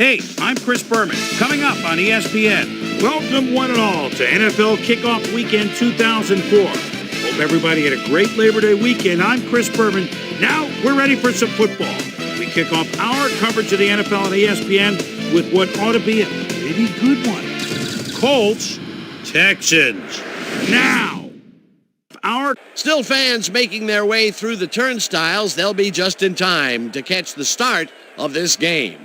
Hey, I'm Chris Berman. Coming up on ESPN. Welcome one and all to NFL Kickoff Weekend 2004. Hope everybody had a great Labor Day weekend. I'm Chris Berman. Now we're ready for some football. We kick off our coverage of the NFL on ESPN with what ought to be a pretty good one. Colts, Texans. Now. Still fans making their way through the turnstiles. They'll be just in time to catch the start of this game.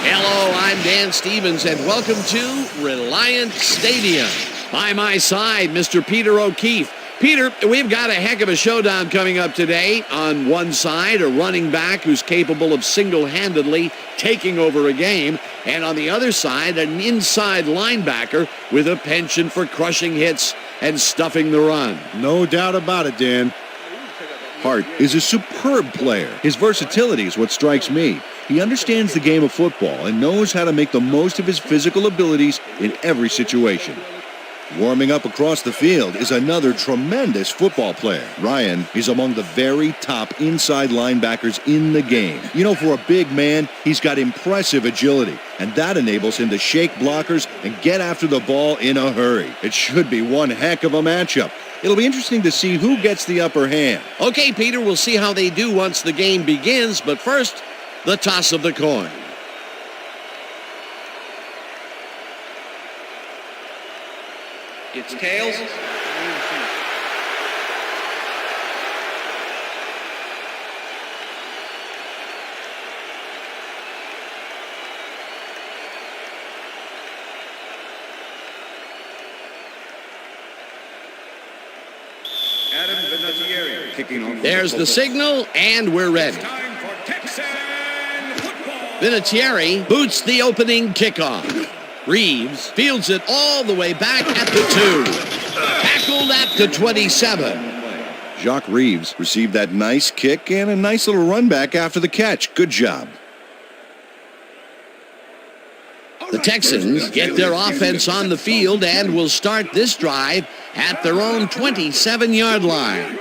Hello, I'm Dan Stevens, and welcome to Reliant Stadium. By my side, Mr. Peter O'Keefe. Peter, we've got a heck of a showdown coming up today. On one side, a running back who's capable of single-handedly taking over a game. And on the other side, an inside linebacker with a penchant for crushing hits and stuffing the run. No doubt about it, Dan. Hart is a superb player. His versatility is what strikes me. He understands the game of football and knows how to make the most of his physical abilities in every situation. Warming up across the field is another tremendous football player. Ryan is among the very top inside linebackers in the game. You know, for a big man, he's got impressive agility, and that enables him to shake blockers and get after the ball in a hurry. It should be one heck of a matchup. It'll be interesting to see who gets the upper hand. Okay, Peter, we'll see how they do once the game begins, but first, the toss of the coin. It's tails. There's the signal, and we're ready. Vinatieri boots the opening kickoff. Reeves fields it all the way back at the 2. Tackled at the 27. Jacques Reeves received that nice kick and a nice little run back after the catch. Good job. The Texans get their offense on the field and will start this drive at their own 27-yard line.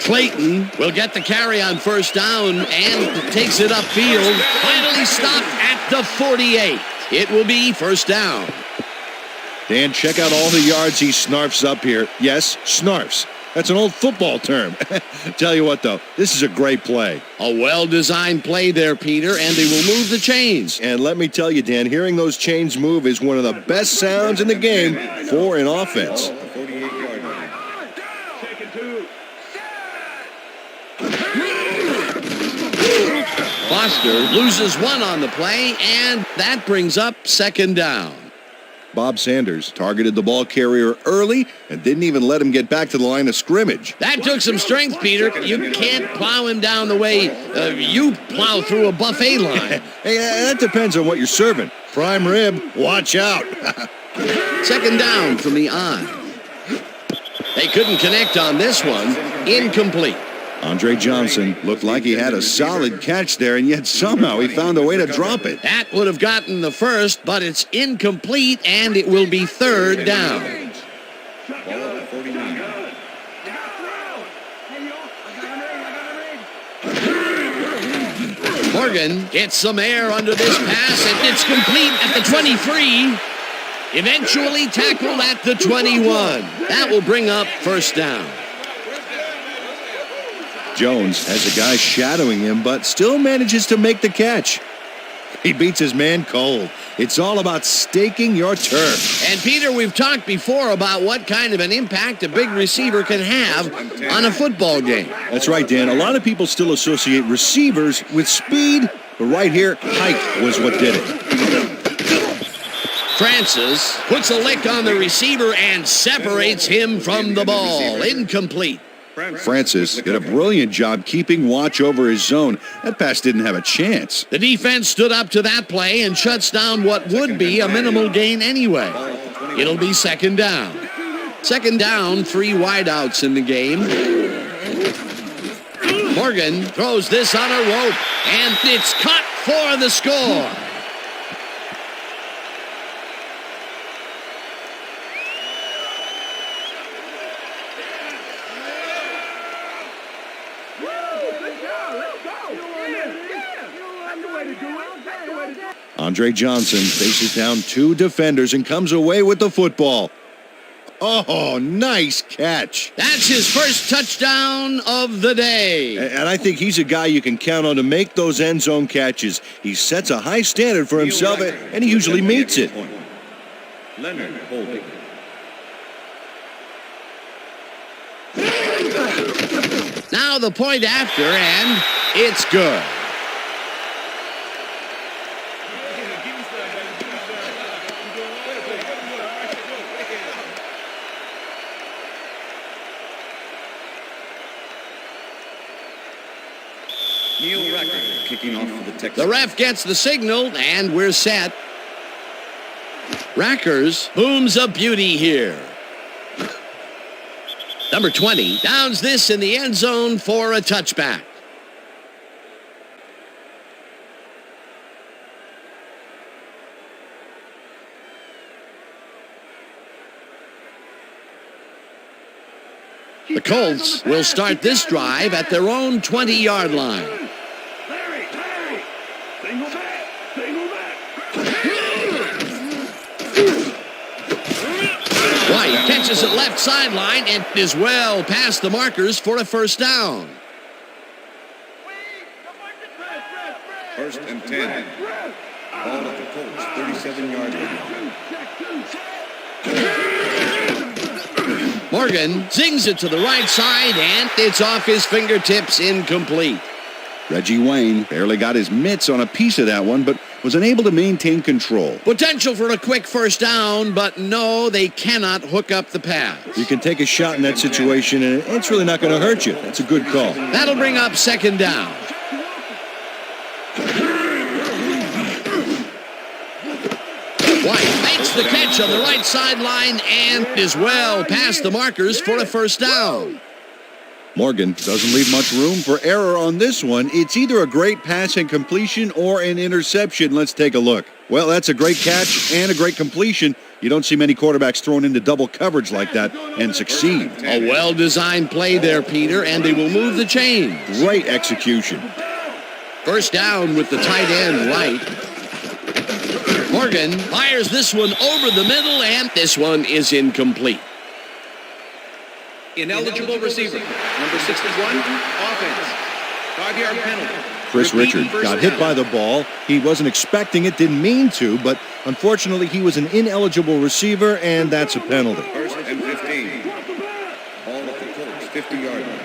Clayton will get the carry on first down and takes it upfield. Finally stopped at the 48. It will be first down. Dan, check out all the yards he snarfs up here. Yes, snarfs. That's an old football term. Tell you what, though, this is a great play. A well-designed play there, Peter, and they will move the chains. And let me tell you, Dan, hearing those chains move is one of the best sounds in the game for an offense. Foster loses one on the play, and that brings up second down. Bob Sanders targeted the ball carrier early and didn't even let him get back to the line of scrimmage. That took some strength, Peter. You can't plow him down the way you plow through a buffet line. Hey, that depends on what you're serving. Prime rib, watch out. Second down from the on. They couldn't connect on this one. Incomplete. Andre Johnson looked like he had a solid catch there, and yet somehow he found a way to drop it. That would have gotten the first, but it's incomplete, and it will be third down. Morgan gets some air under this pass, and it's complete at the 23. Eventually tackled at the 21. That will bring up first down. Jones has a guy shadowing him, but still manages to make the catch. He beats his man cold. It's all about staking your turf. And, Peter, we've talked before about what kind of an impact a big receiver can have on a football game. That's right, Dan. A lot of people still associate receivers with speed, but right here, height was what did it. Francis puts a lick on the receiver and separates him from the ball. Incomplete. Francis did a brilliant job keeping watch over his zone. That pass didn't have a chance. The defense stood up to that play and shuts down what would be a minimal gain anyway. It'll be second down. Second down, 3 wideouts in the game. Morgan throws this on a rope, and it's caught for the score. Andre Johnson faces down two defenders and comes away with the football. Oh, nice catch. That's his first touchdown of the day. And I think he's a guy you can count on to make those end zone catches. He sets a high standard for himself, and he usually meets it. Leonard holding. Now the point after, and it's good. Neil Record kicking off for the Texans. The ref gets the signal, and we're set. Rackers booms a beauty here. Number 20 downs this in the end zone for a touchback. The Colts will start this drive at their own 20-yard line. White catches it left sideline and is well past the markers for a first down. First and 10. Ball at the Colts, 37-yard line. Morgan zings it to the right side, and it's off his fingertips, incomplete. Reggie Wayne barely got his mitts on a piece of that one, but was unable to maintain control. Potential for a quick first down, but no, they cannot hook up the pass. You can take a shot in that situation, and it's really not going to hurt you. That's a good call. That'll bring up second down. White makes the catch on the right sideline and is well past the markers for a first down. Morgan doesn't leave much room for error on this one. It's either a great pass and completion or an interception. Let's take a look. Well, that's a great catch and a great completion. You don't see many quarterbacks thrown into double coverage like that and succeed. A well-designed play there, Peter, and they will move the chains. Great execution. First down with the tight end right. Morgan fires this one over the middle, and this one is incomplete. Ineligible receiver. Number 61, offense. 5-yard penalty. Chris Richard got hit by the ball. He wasn't expecting it, didn't mean to, but unfortunately he was an ineligible receiver, and that's a penalty. First and 15. Ball at the Colts, 50-yard line.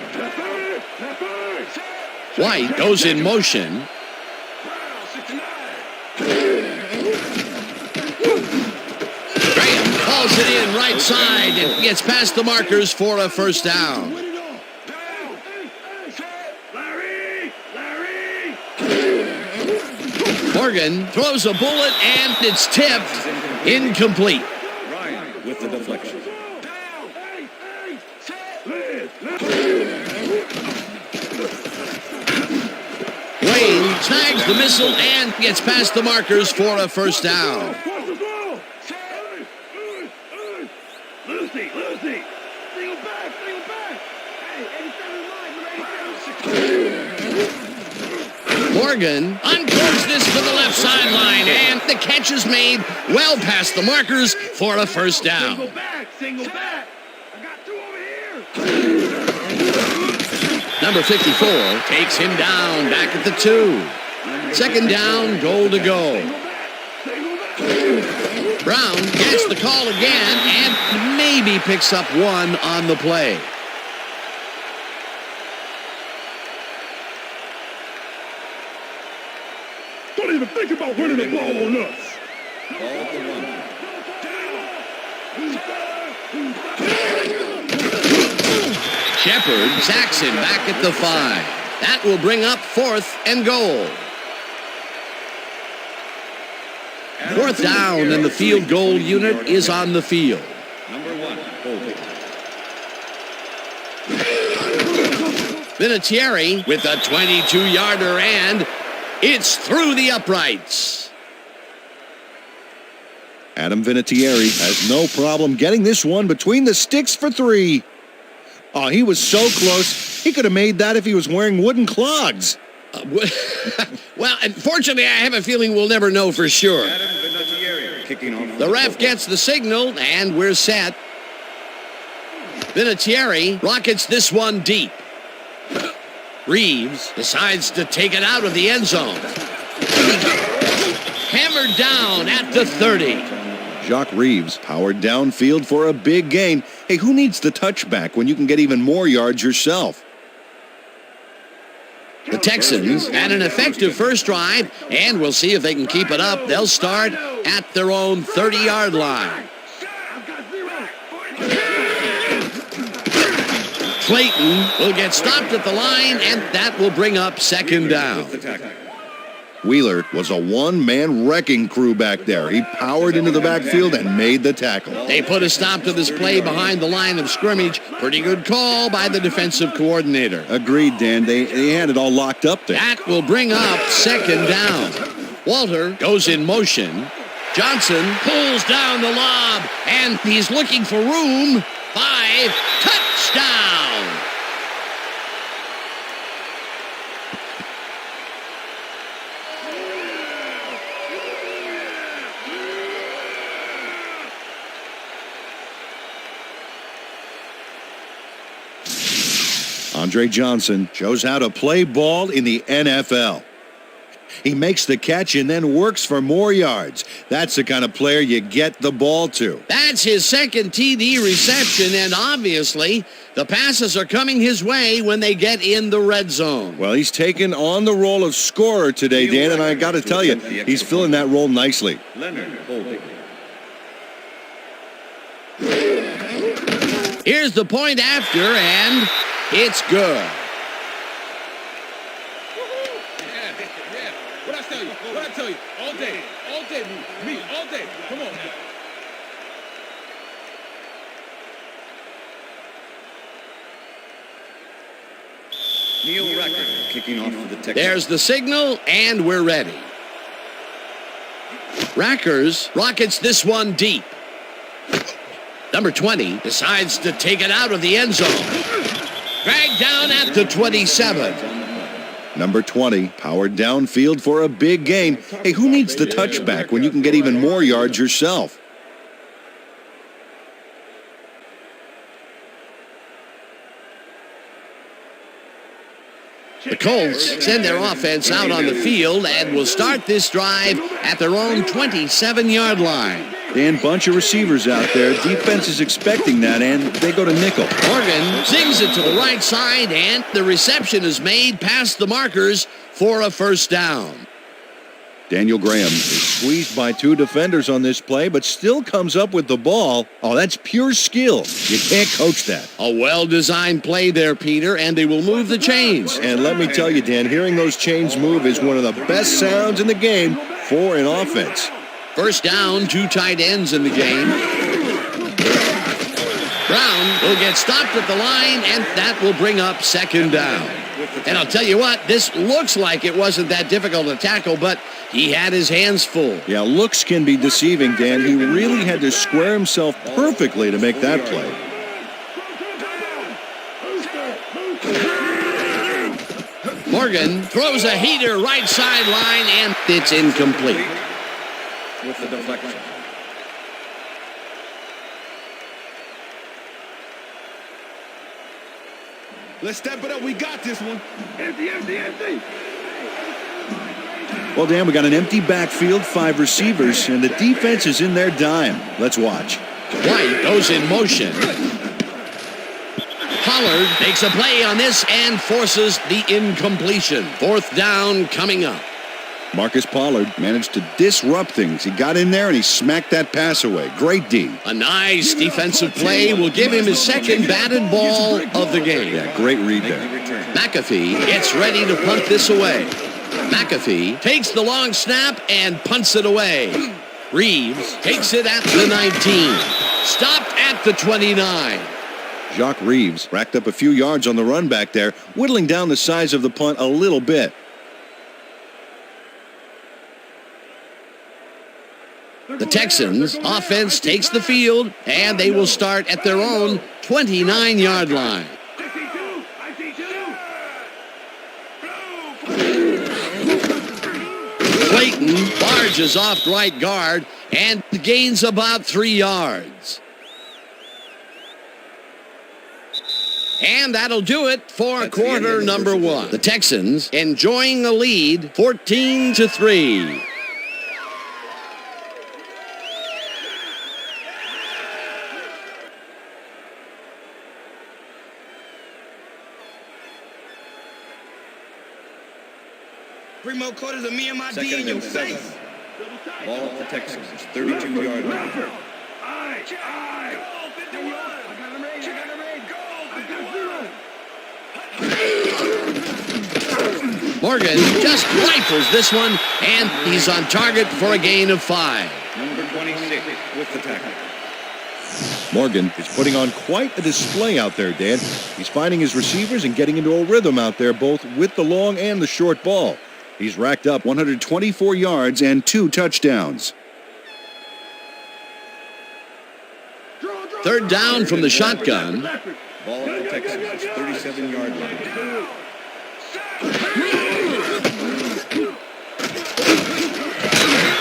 White goes in motion. Graham calls it in right side and gets past the markers for a first down. Morgan throws a bullet and it's tipped. Incomplete. Ryan with the deflection. Wayne snags the missile and gets past the markers for a first down. Morgan uncorks this to the left sideline, and the catch is made well past the markers for a first down. Single back. I got two over here. Number 54 takes him down back at the 2. Second down, goal to go. Brown gets the call again and maybe picks up one on the play. Don't even think about running the ball on us. Ball at the 1. Shepard sacks him back at the 5. That will bring up 4th and goal. 4th down, and the field goal unit is on the field. Number 1, holding. Vinatieri with a 22-yarder, and it's through the uprights. Adam Vinatieri has no problem getting this one between the sticks for 3. Oh, he was so close. He could have made that if he was wearing wooden clogs. Well, unfortunately, I have a feeling we'll never know for sure. Kicking off. The ref gets the signal, and we're set. Vinatieri rockets this one deep. Reeves decides to take it out of the end zone. Hammered down at the 30. Jacques Reeves powered downfield for a big gain. Hey, who needs the touchback when you can get even more yards yourself? The Texans had an effective first drive, and we'll see if they can keep it up. They'll start at their own 30-yard line. Clayton will get stopped at the line, and that will bring up second down. Wheeler was a one-man wrecking crew back there. He powered into the backfield and made the tackle. They put a stop to this play behind the line of scrimmage. Pretty good call by the defensive coordinator. Agreed, Dan. They had it all locked up there. That will bring up second down. Walter goes in motion. Johnson pulls down the lob, and he's looking for room. 5, touchdown! Andre Johnson shows how to play ball in the NFL. He makes the catch and then works for more yards. That's the kind of player you get the ball to. That's his second TD reception, and obviously the passes are coming his way when they get in the red zone. Well, he's taken on the role of scorer today, Dan, and I got to tell you, he's filling that role nicely. Leonard holding. Here's the point after, and it's good. What I tell you, all day, me, all day. Come on, man. Neil Racker kicking off for the Texans. There's the signal, and we're ready. Rackers rockets this one deep. Number 20 decides to take it out of the end zone. Dragged down at the 27. Number 20 powered downfield for a big gain. Hey, who needs the touchback when you can get even more yards yourself? The Colts send their offense out on the field and will start this drive at their own 27-yard line. Dan, bunch of receivers out there. Defense is expecting that, and they go to nickel. Morgan zings it to the right side, and the reception is made past the markers for a first down. Daniel Graham is squeezed by two defenders on this play, but still comes up with the ball. Oh, that's pure skill. You can't coach that. A well-designed play there, Peter, and they will move the chains. And let me tell you, Dan, hearing those chains move is one of the best sounds in the game for an offense. First down, 2 tight ends in the game. Brown will get stopped at the line, and that will bring up second down. And I'll tell you what, this looks like it wasn't that difficult to tackle, but he had his hands full. Yeah, looks can be deceiving, Dan. He really had to square himself perfectly to make that play. Morgan throws a heater right sideline, and it's incomplete. With the deflection. Let's step it up. We got this one. Empty. Well, Dan, we got an empty backfield, 5 receivers, and the defense is in their dime. Let's watch. White goes in motion. Pollard makes a play on this and forces the incompletion. Fourth down coming up. Marcus Pollard managed to disrupt things. He got in there and he smacked that pass away. Great D. A nice defensive play will give him his second batted ball of the game. Yeah, great read there. McAfee gets ready to punt this away. McAfee takes the long snap and punts it away. Reeves takes it at the 19. Stopped at the 29. Jacques Reeves racked up a few yards on the run back there, whittling down the size of the punt a little bit. The Texans offense takes the field, and they will start at their own 29-yard line. charges off right guard and gains about 3 yards. And that'll do it for quarter number 1. The Texans enjoying a lead, 14-3. Bring more quarters of me and my D Second in your and 7. face. Ball at the Texans, 32-yard line. Morgan just rifles this one, and he's on target for a gain of 5. Number 26 with the tackle. Morgan is putting on quite a display out there, Dan. He's finding his receivers and getting into a rhythm out there, both with the long and the short ball. He's racked up 124 yards and 2 touchdowns. Third down from the shotgun. Ball at the Texans, 37-yard line.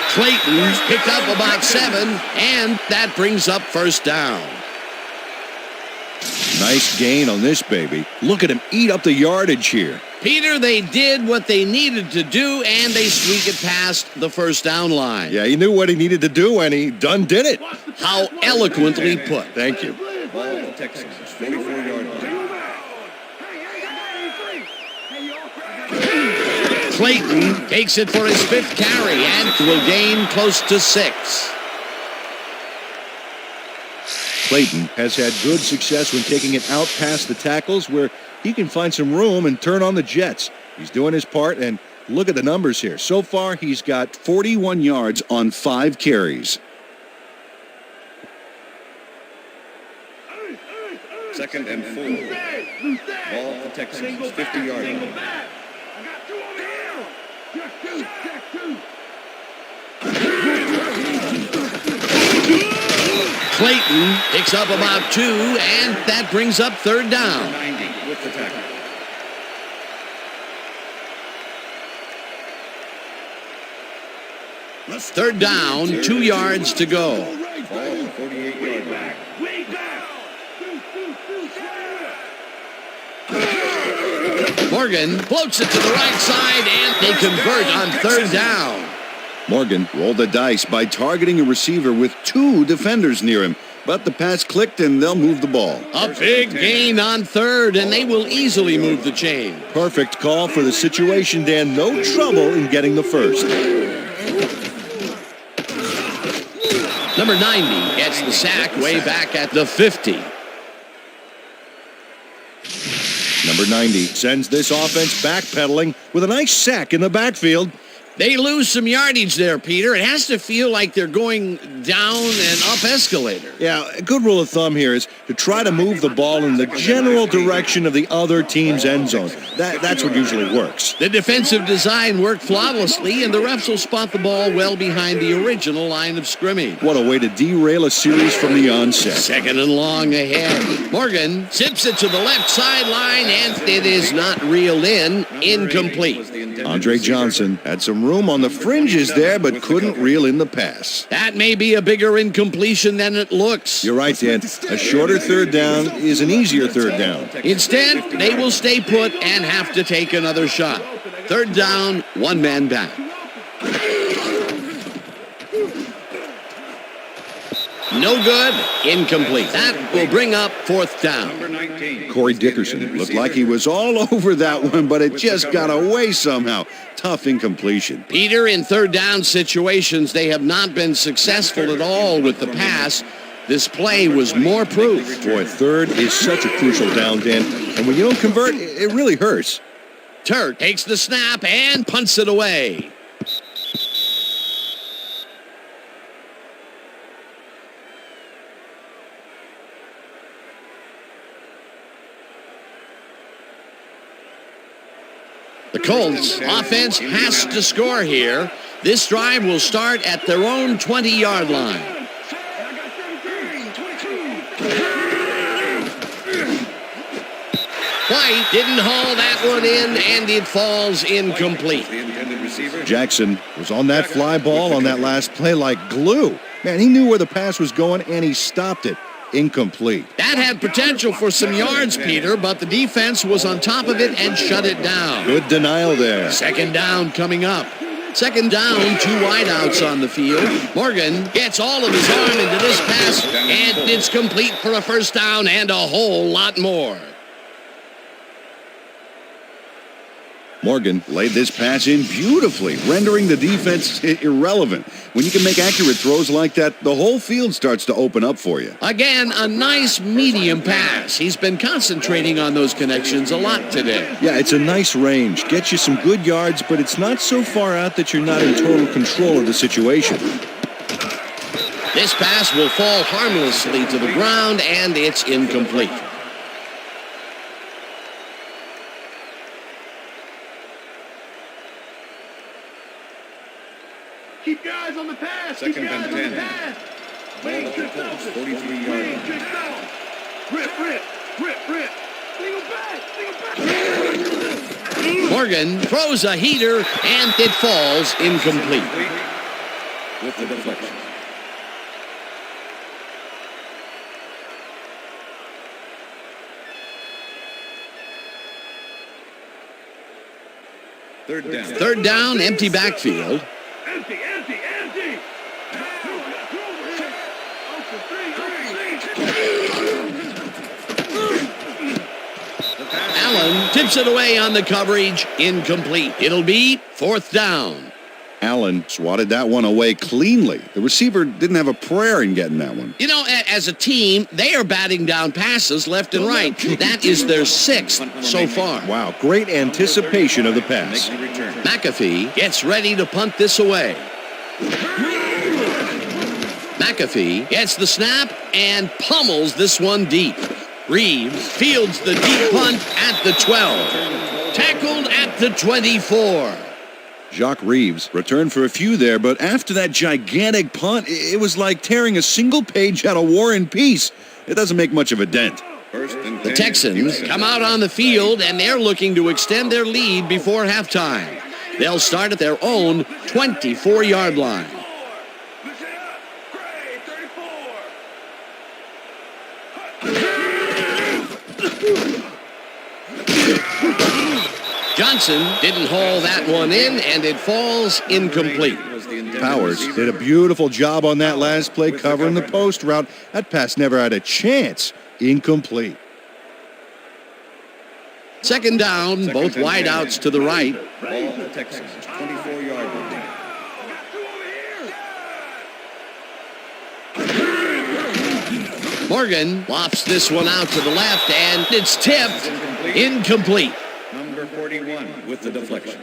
Clayton's picked up about 7, and that brings up first down. Nice gain on this baby. Look at him eat up the yardage here. Peter, they did what they needed to do, and they squeak it past the first down line. Yeah, he knew what he needed to do, and he done did it. How eloquently put. Thank you. Ball at the Texans, 44-yard line. Clayton takes it for his 5th carry and will gain close to 6. Clayton has had good success when taking it out past the tackles where he can find some room and turn on the jets. He's doing his part, and look at the numbers here. So far, he's got 41 yards on 5 carries. Second and 4. Ball at the Texans, 50-yard line. Clayton picks up about 2, and that brings up third down. 90 with the tackle. Third down, 2 yards to go. Ball at the 48-yard line. Morgan floats it to the right side, and they convert on third down. Morgan rolled the dice by targeting a receiver with 2 defenders near him, but the pass clicked and they'll move the ball. A big gain on third, and they will easily move the chain. Perfect call for the situation, Dan. No trouble in getting the first. Number 90 gets the sack way back at the 50. Number 90 sends this offense backpedaling with a nice sack in the backfield. They lose some yardage there, Peter. It has to feel like they're going down an up escalator. Yeah, a good rule of thumb here is to try to move the ball in the general direction of the other team's end zone. That's what usually works. The defensive design worked flawlessly, and the refs will spot the ball well behind the original line of scrimmage. What a way to derail a series from the onset. Second and long ahead. Morgan zips it to the left sideline, and it is not reeled in. Incomplete. Andre Johnson had some room on the fringes there, but couldn't reel in the pass. That may be a bigger incompletion than it looks. You're right, Dan. A shorter third down is an easier third down. Instead, they will stay put and have to take another shot. Third down, 1 man back. No good. Incomplete. That will bring up fourth down. Corey Dickerson looked like he was all over that one, but it just got away somehow. Tough incompletion. Peter, in third down situations, they have not been successful at all with the pass. This play was more proof. Boy, third is such a crucial down, Dan. And when you don't convert, it really hurts. Turk takes the snap and punts it away. The Colts offense has to score here. This drive will start at their own 20-yard line. White didn't haul that one in, and it falls incomplete. Receiver. Jackson was on that fly ball on that last play like glue. Man, he knew where the pass was going, and he stopped it. Incomplete. That had potential for some yards, Peter, but the defense was on top of it and shut it down. Good denial there. Second down coming up. Second down, 2 wideouts on the field. Morgan gets all of his arm into this pass, and it's complete for a first down and a whole lot more. Morgan laid this pass in beautifully, rendering the defense irrelevant. When you can make accurate throws like that, the whole field starts to open up for you. Again, a nice medium pass. He's been concentrating on those connections a lot today. Yeah, it's a nice range. Gets you some good yards, but it's not so far out that you're not in total control of the situation. This pass will fall harmlessly to the ground, and it's incomplete. Keep your eyes on the pass. Second and 10. Ball at the Colts, 43-yard line. Rip. Single back. Morgan throws a heater, and it falls incomplete. With the deflection. Third down, empty backfield. Empty. Allen tips it away on the coverage, incomplete. It'll be fourth down. Allen swatted that one away cleanly. The receiver didn't have a prayer in getting that one. You know, as a team, they are batting down passes left and right. That is their 6th so far. Wow, great anticipation of the pass. McAfee gets ready to punt this away. McAfee gets the snap and pummels this one deep. Reeves fields the deep punt at the 12. Tackled at the 24. Jacques Reeves returned for a few there, but after that gigantic punt, it was like tearing a single page out of War and Peace. It doesn't make much of a dent. The Texans come out on the field, and they're looking to extend their lead before halftime. They'll start at their own 24-yard line. Johnson didn't haul that one in, and it falls incomplete. Powers did a beautiful job on that last play covering the post route. That pass never had a chance. Incomplete. Second down, both wideouts to the right. Ball at the Texans, 24-yard line. Morgan lofts this one out to the left, and it's tipped. Incomplete. Number 41 with the deflection.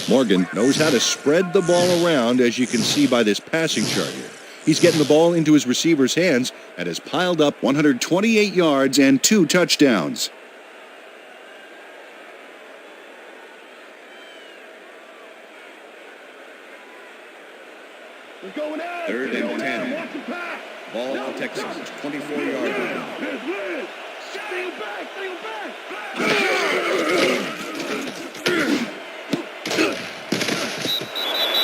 Morgan knows how to spread the ball around, as you can see by this passing chart here. He's getting the ball into his receiver's hands and has piled up 128 yards and 2 touchdowns. Third and 10. Ball at the Texans, 24-yard line.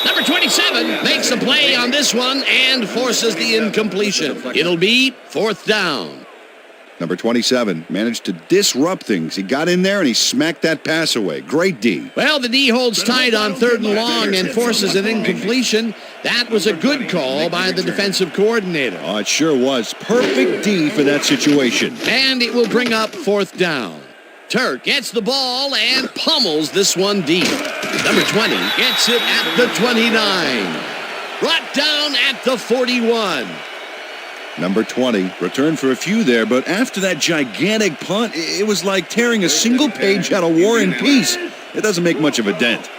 Number 27 makes a play on this one and forces the incompletion. It'll be fourth down. Number 27 managed to disrupt things. He got in there and he smacked that pass away. Great D. Well, the D holds tight on third and long and forces an incompletion. That was a good call by the defensive coordinator. Oh, it sure was. Perfect D for that situation. And it will bring up fourth down. Turk gets the ball and pummels this one deep. Number 20 gets it at the 29. Brought down at the 41. Number 20 returned for a few there, but after that gigantic punt, it was like tearing a single page out of War and Peace. It doesn't make much of a dent.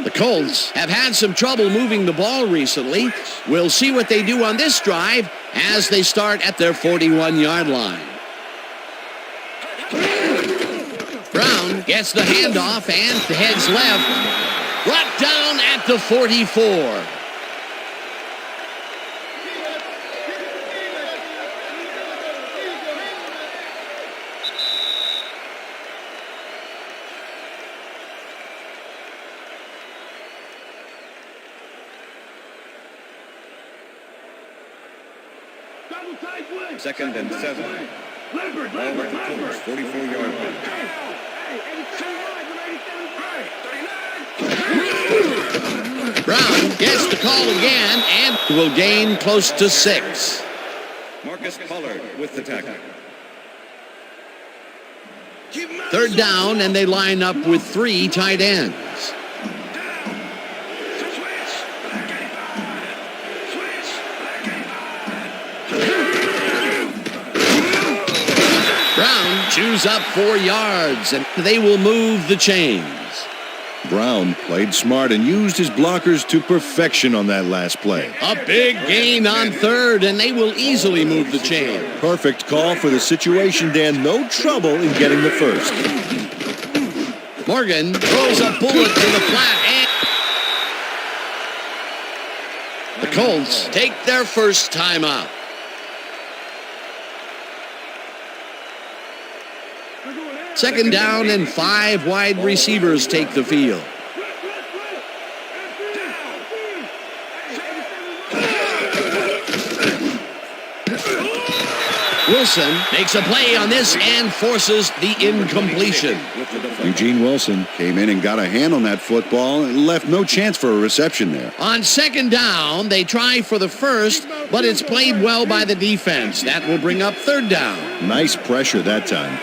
The Colts have had some trouble moving the ball recently. We'll see what they do on this drive as they start at their 41-yard line. Brown gets the handoff and heads left. Brought down at the 44. Second and 7. Ball at the Colts 44-yard line. Brown gets the call again and will gain close to 6. Marcus Pollard with the tackle. Third down, and they line up with 3 tight ends. Brown chews up 4 yards, and they will move the chains. Brown played smart and used his blockers to perfection on that last play. A big gain on third, and they will easily move the chain. Perfect call for the situation, Dan. No trouble in getting the first. Morgan throws a bullet to the flat, and the Colts take their first timeout. Second down, and 5 wide receivers take the field. Wilson makes a play on this and forces the incompletion. Eugene Wilson came in and got a hand on that football and left no chance for a reception there. On second down, they try for the first, but it's played well by the defense. That will bring up third down. Nice pressure that time.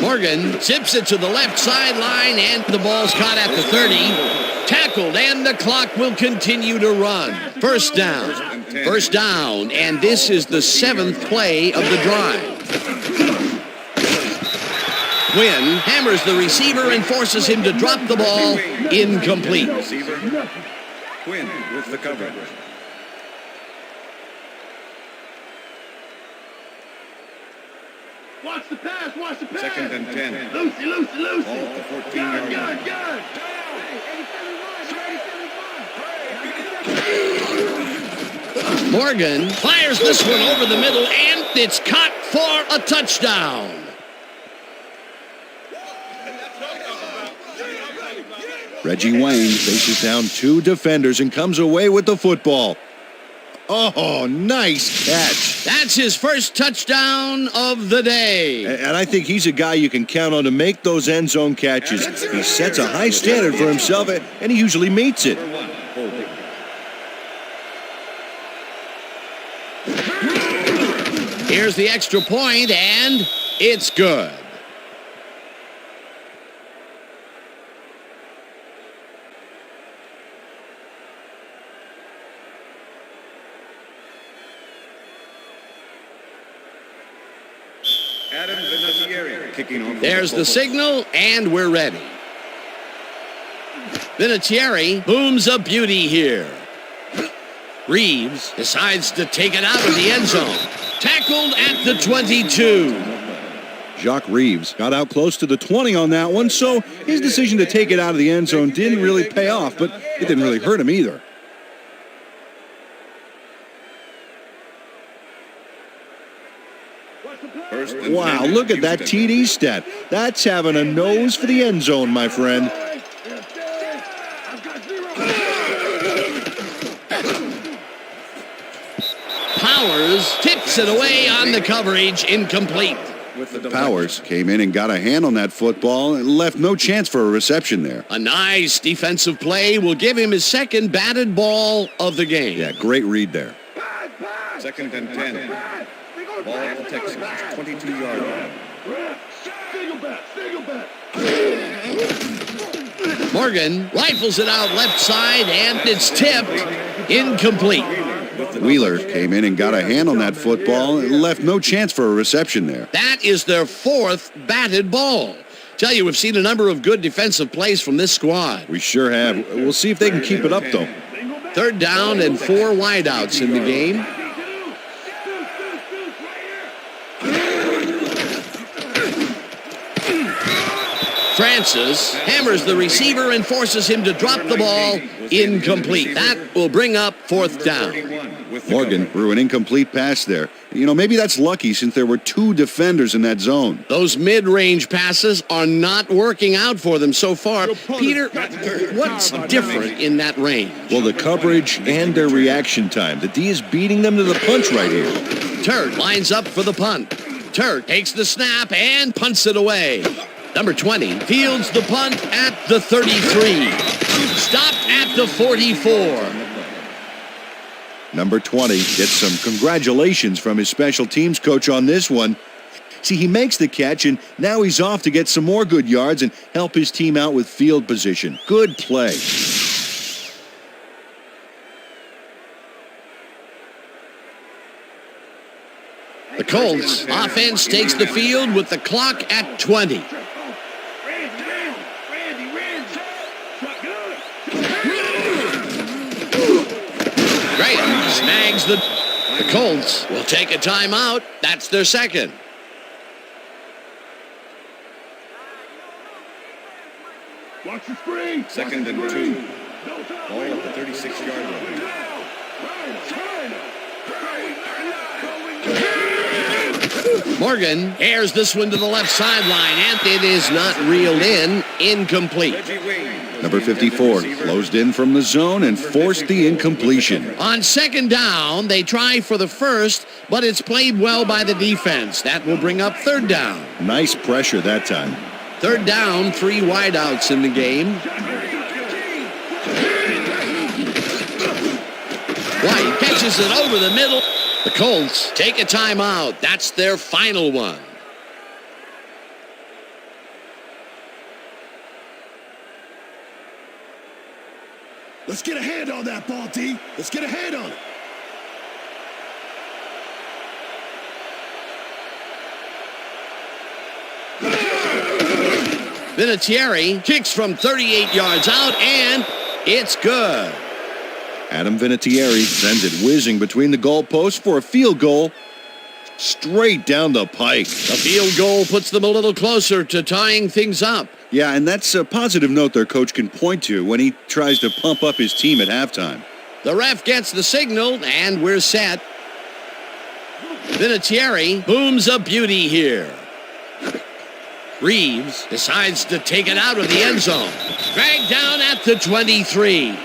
Morgan zips it to the left sideline, and the ball's caught at the 30. Tackled, and the clock will continue to run. First down, and this is the 7th play of the drive. Quinn hammers the receiver and forces him to drop the ball. Incomplete. Quinn with the coverage. Watch the pass, watch the pass. Second and 10. Lucy. Ball at the 14-yard line. Good. Morgan fires this one over the middle, and it's caught for a touchdown. Reggie Wayne faces down 2 defenders and comes away with the football. Oh, nice catch. That's his first touchdown of the day. And I think he's a guy you can count on to make those end zone catches. He sets a high standard for himself, and he usually meets it. Here's the extra point, and it's good. There's the signal, and we're ready. Vinatieri booms a beauty here. Reeves decides to take it out of the end zone. Tackled at the 22. Jacques Reeves got out close to the 20 on that one, so his decision to take it out of the end zone didn't really pay off, but it didn't really hurt him either. Wow, look at that TD stat. That's having a nose for the end zone, my friend. Powers tips it away on the coverage, incomplete. Powers came in and got a hand on that football and left no chance for a reception there. A nice defensive play will give him his second batted ball of the game. Yeah, great read there. Second and 10. Ball at the Texans, 22-yard line. Morgan rifles it out left side, and it's tipped. Incomplete. Wheeler came in and got a hand on that football and left no chance for a reception there. That is their 4th batted ball. Tell you, we've seen a number of good defensive plays from this squad. We sure have. We'll see if they can keep it up, though. Third down and 4 wideouts in the game. Francis hammers the receiver and forces him to drop the ball. Incomplete. That will bring up fourth down. Morgan threw an incomplete pass there. Maybe that's lucky since there were two defenders in that zone. Those mid-range passes are not working out for them so far. Peter, what's different in that range? Well, the coverage and their reaction time. The D is beating them to the punch right here. Turt lines up for the punt. Turt takes the snap and punts it away. Number 20 fields the punt at the 33. Stopped at the 44. Number 20 gets some congratulations from his special teams coach on this one. See, he makes the catch, and now he's off to get some more good yards and help his team out with field position. Good play. The Colts offense takes the field with the clock at 20. Graham snags the Colts will take a timeout. That's their second. Watch the screen. Second and 2. Ball at the 36-yard line. Morgan airs this one to the left sideline, and it is not reeled in. Incomplete. Number 54 closed in from the zone and forced the incompletion. On second down, they try for the first, but it's played well by the defense. That will bring up third down. Nice pressure that time. Third down, 3 wideouts in the game. White catches it over the middle. The Colts take a timeout. That's their final one. Let's get a hand on that ball, D. Let's get a hand on it. Vinatieri kicks from 38 yards out, and it's good. Adam Vinatieri sends it whizzing between the goalposts for a field goal straight down the pike. The field goal puts them a little closer to tying things up. Yeah, and that's a positive note their coach can point to when he tries to pump up his team at halftime. The ref gets the signal, and we're set. Vinatieri booms a beauty here. Reeves decides to take it out of the end zone. Dragged down at the 23.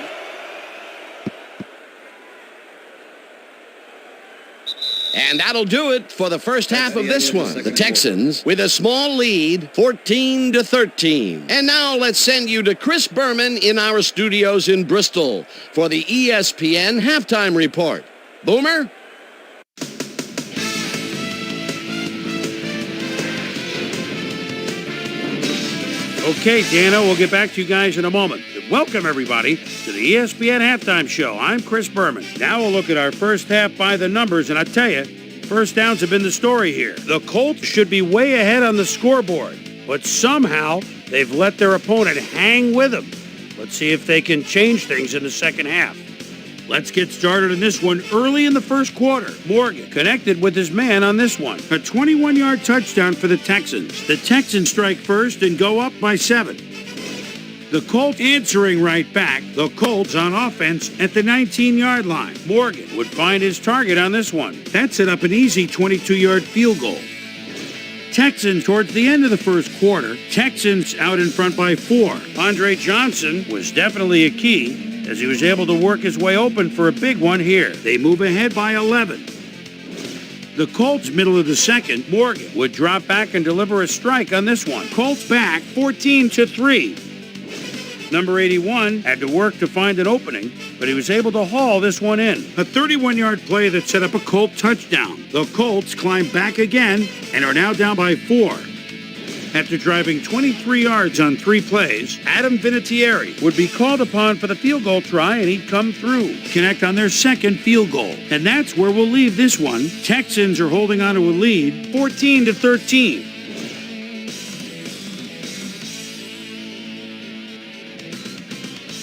And that'll do it for the first half of this one. The Texans with a small lead, 14-13. And now let's send you to Chris Berman in our studios in Bristol for the ESPN Halftime Report. Boomer? Okay, Dano, we'll get back to you guys in a moment. Welcome, everybody, to the ESPN Halftime Show. I'm Chris Berman. Now we'll look at our first half by the numbers, and I tell you, first downs have been the story here. The Colts should be way ahead on the scoreboard, but somehow they've let their opponent hang with them. Let's see if they can change things in the second half. Let's get started in this one early in the first quarter. Morgan connected with his man on this one. A 21-yard touchdown for the Texans. The Texans strike first and go up by 7. The Colts answering right back. The Colts on offense at the 19-yard line. Morgan would find his target on this one. That set up an easy 22-yard field goal. Texans towards the end of the first quarter. Texans out in front by 4. Andre Johnson was definitely a key as he was able to work his way open for a big one here. They move ahead by 11. The Colts, middle of the second, Morgan would drop back and deliver a strike on this one. Colts back 14-3. Number 81 had to work to find an opening, but he was able to haul this one in. A 31-yard play that set up a Colt touchdown. The Colts climb back again and are now down by 4. After driving 23 yards on 3 plays, Adam Vinatieri would be called upon for the field goal try, and he'd come through. Connect on their second field goal. And that's where we'll leave this one. Texans are holding on to a lead, 14-13.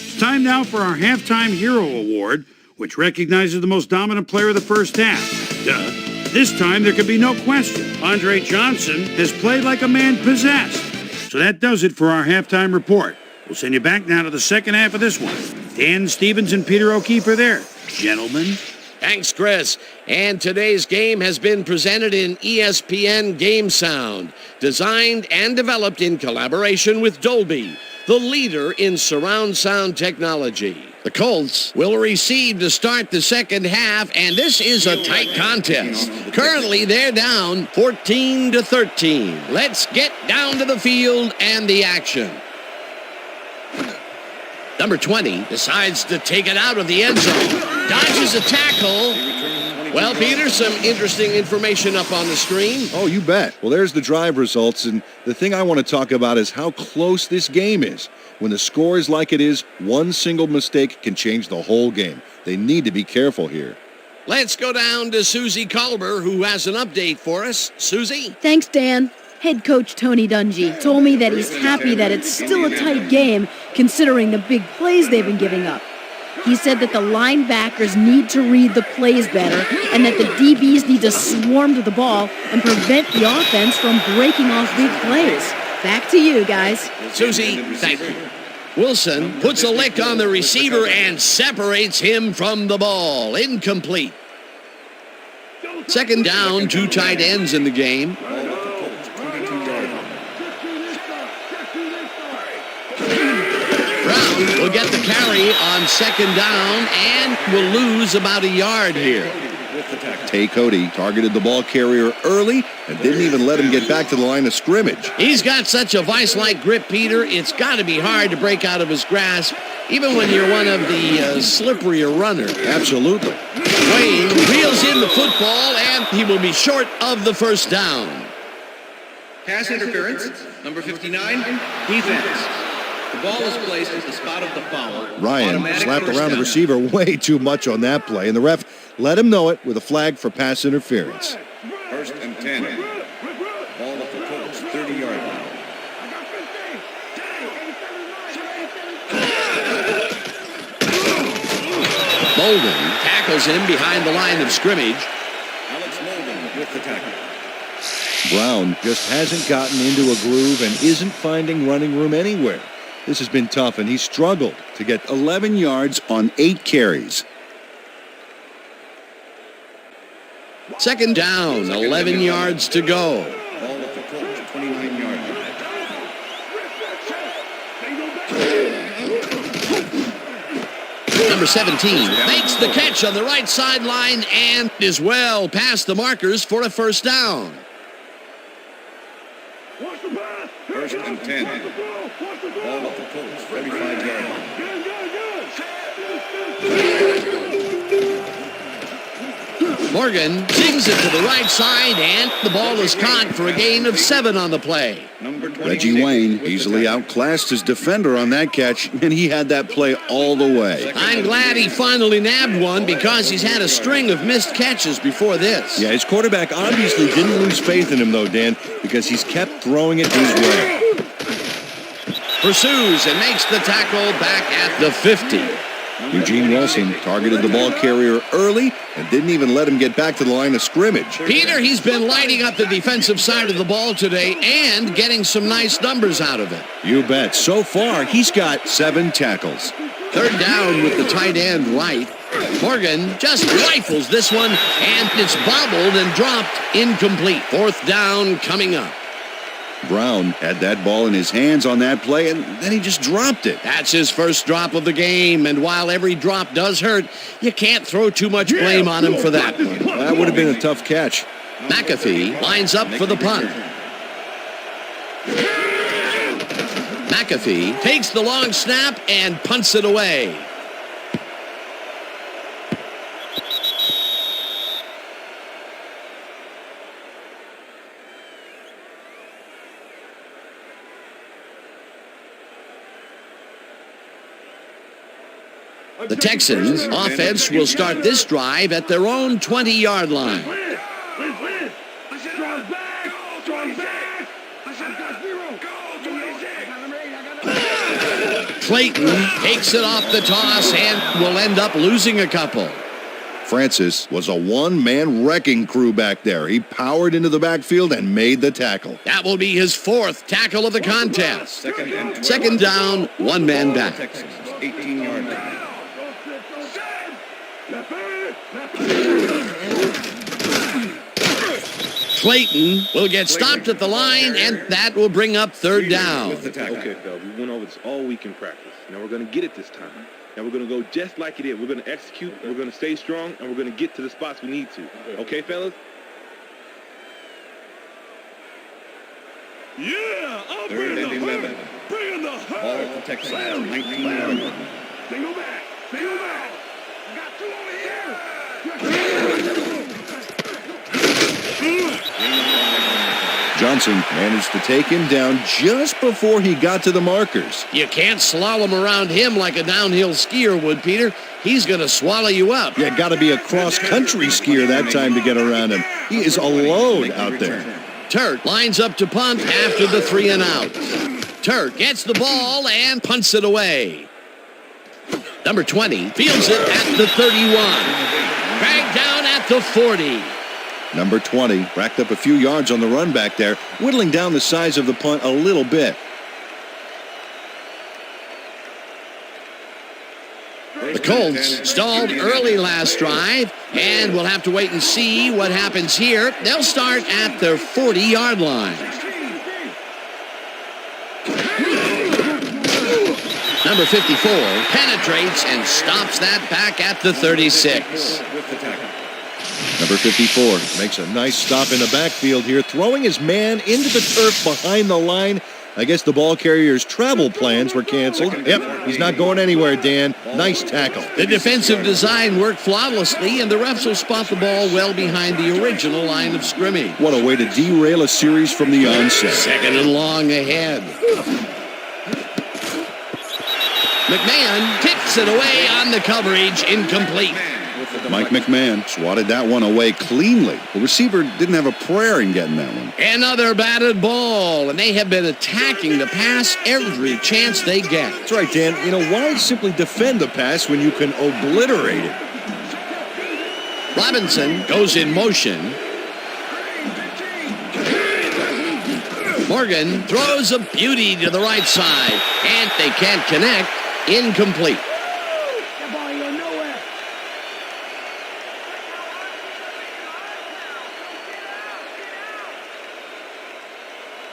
It's time now for our Halftime Hero Award, which recognizes the most dominant player of the first half. Duh. This time, there can be no question. Andre Johnson has played like a man possessed. So that does it for our halftime report. We'll send you back now to the second half of this one. Dan Stevens and Peter O'Keefe are there. Gentlemen. Thanks, Chris. And today's game has been presented in ESPN Game Sound, designed and developed in collaboration with Dolby, the leader in surround sound technology. The Colts will receive to start the second half, and this is a tight contest. Currently, they're down 14-13. Let's get down to the field and the action. Number 20 decides to take it out of the end zone. Dodges a tackle. Well, Peter, some interesting information up on the screen. Oh, you bet. Well, there's the drive results, and the thing I want to talk about is how close this game is. When the score is like it is, one single mistake can change the whole game. They need to be careful here. Let's go down to Susie Culber, who has an update for us. Susie? Thanks, Dan. Head coach Tony Dungy told me that he's happy that it's still a tight game considering the big plays they've been giving up. He said that the linebackers need to read the plays better and that the DBs need to swarm to the ball and prevent the offense from breaking off big plays. Back to you, guys. Susie, thank you. Wilson puts a lick on the receiver and separates him from the ball. Incomplete. Second down, two tight ends in the game. Brown will get the carry on second down and will lose about a yard here. Tay Cody targeted the ball carrier early and didn't even let him get back to the line of scrimmage. He's got such a vice-like grip, Peter. It's got to be hard to break out of his grasp, even when you're one of the slipperier runners. Absolutely. Wayne reels in the football, and he will be short of the first down. Pass interference, number 59, defense. The ball is placed at the spot of the foul. Ryan Automatic slapped first around the down. receiver way too much on that play, and the ref let him know it with a flag for pass interference. First and 10. Ball at the Colts, 30-yard line. Bolden tackles him behind the line of scrimmage. Alex Molden with the tackle. Brown just hasn't gotten into a groove and isn't finding running room anywhere. This has been tough, and he struggled to get 11 yards on 8 carries. Second down, 11 yards to go. Ball at the Colts, 29-yard line. Number 17 makes the catch on the right sideline and is well past the markers for a first down. First and 10. Ball at the Colts, 35-yard line. Morgan sings it to the right side, and the ball is caught for a gain of 7 on the play. Number 26 Reggie Wayne with the easily tackle. outclassed his defender on that catch, and he had that play all the way. I'm glad he finally nabbed one because he's had a string of missed catches before this. Yeah, his quarterback obviously didn't lose faith in him, though, Dan, because he's kept throwing it his way. Pursues and makes the tackle back at the 50. Eugene Wilson targeted the ball carrier early and didn't even let him get back to the line of scrimmage. Peter, he's been lighting up the defensive side of the ball today and getting some nice numbers out of it. You bet. So far, he's got 7 tackles. Third down with the tight end right. Morgan just rifles this one, and it's bobbled and dropped incomplete. Fourth down coming up. Brown had that ball in his hands on that play, and then he just dropped it. That's his first drop of the game, and while every drop does hurt, you can't throw too much blame on him for that one. That would have been a tough catch. McAfee lines up for the punt. McAfee takes the long snap and punts it away. The Texans offense will start this drive at their own 20-yard line. Clayton takes it off the toss and will end up losing a couple. Francis was a one-man wrecking crew back there. He powered into the backfield and made the tackle. That will be his 4th tackle of the contest. Second down, one man back. Texans, 18-yard line. Clayton will get stopped at the line, and that will bring up third down. Okay, fellas, we went over this all week in practice. Now we're going to get it this time. Now we're going to go just like it is. We're going to execute, we're going to stay strong, and we're going to get to the spots we need to. Okay, fellas? Yeah, I'll Third and 11. Bring in the Ball at the Texans, 19-yard line. Single back. I got two over here. Johnson managed to take him down just before he got to the markers. You can't slalom around him like a downhill skier would, Peter. He's going to swallow you up. Yeah, got to be a cross-country skier that time to get around him. He is alone out there. Turt lines up to punt after the 3 and out. Turt gets the ball and punts it away. Number 20 fields it at the 31. Dragged down at the 40. Number 20 racked up a few yards on the run back there, whittling down the size of the punt a little bit. The Colts stalled early last drive, and we'll have to wait and see what happens here. They'll start at their 40-yard line. Number 54 penetrates and stops that back at the 36. Number 54 makes a nice stop in the backfield here, throwing his man into the turf behind the line. I guess the ball carrier's travel plans were canceled. Yep, he's not going anywhere, Dan. Nice tackle. The defensive design worked flawlessly, and the refs will spot the ball well behind the original line of scrimmage. What a way to derail a series from the onset. Second and long ahead. McMahon tips it away on the coverage, incomplete. Mike McMahon swatted that one away cleanly. The receiver didn't have a prayer in getting that one. Another batted ball, and they have been attacking the pass every chance they get. That's right, Dan. You know, why simply defend the pass when you can obliterate it? Robinson goes in motion. Morgan throws a beauty to the right side, and they can't connect. Incomplete.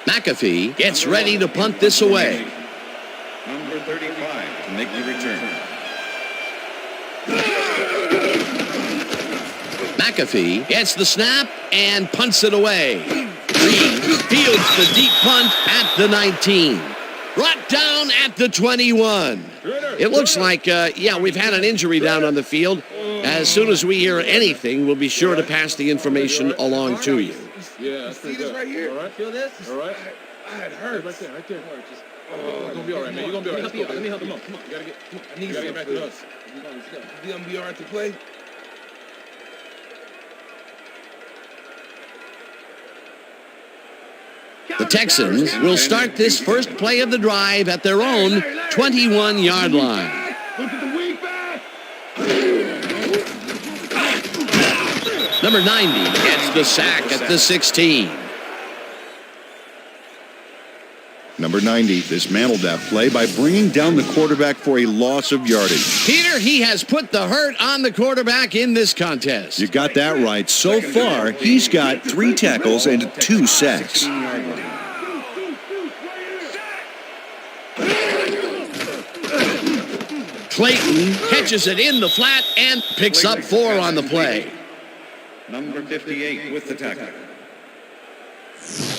McAfee gets ready to punt this away. Number 35 to make the return. McAfee gets the snap and punts it away. Reed fields the deep punt at the 19. Brought down at the 21. It looks like, we've had an injury down on the field. As soon as we hear anything, we'll be sure to pass the information along to you. Yeah, See this right here? All right. Feel this? All right. It hurts. Right there. You're going to be all right, man. You're going to be all right. Let me help you. Come on. You got to get, I need you gotta get back to us. You going to be all right to play? The Texans will start this first play of the drive at their own 21-yard line. Look at the weak back. Number 90 gets the sack at the 16. Number 90 dismantled that play by bringing down the quarterback for a loss of yardage. Peter, he has put the hurt on the quarterback in this contest. You got that right. So far, he's got 3 tackles and 2 sacks. Clayton catches it in the flat and picks up 4 on the play. Number 58 with the tackle.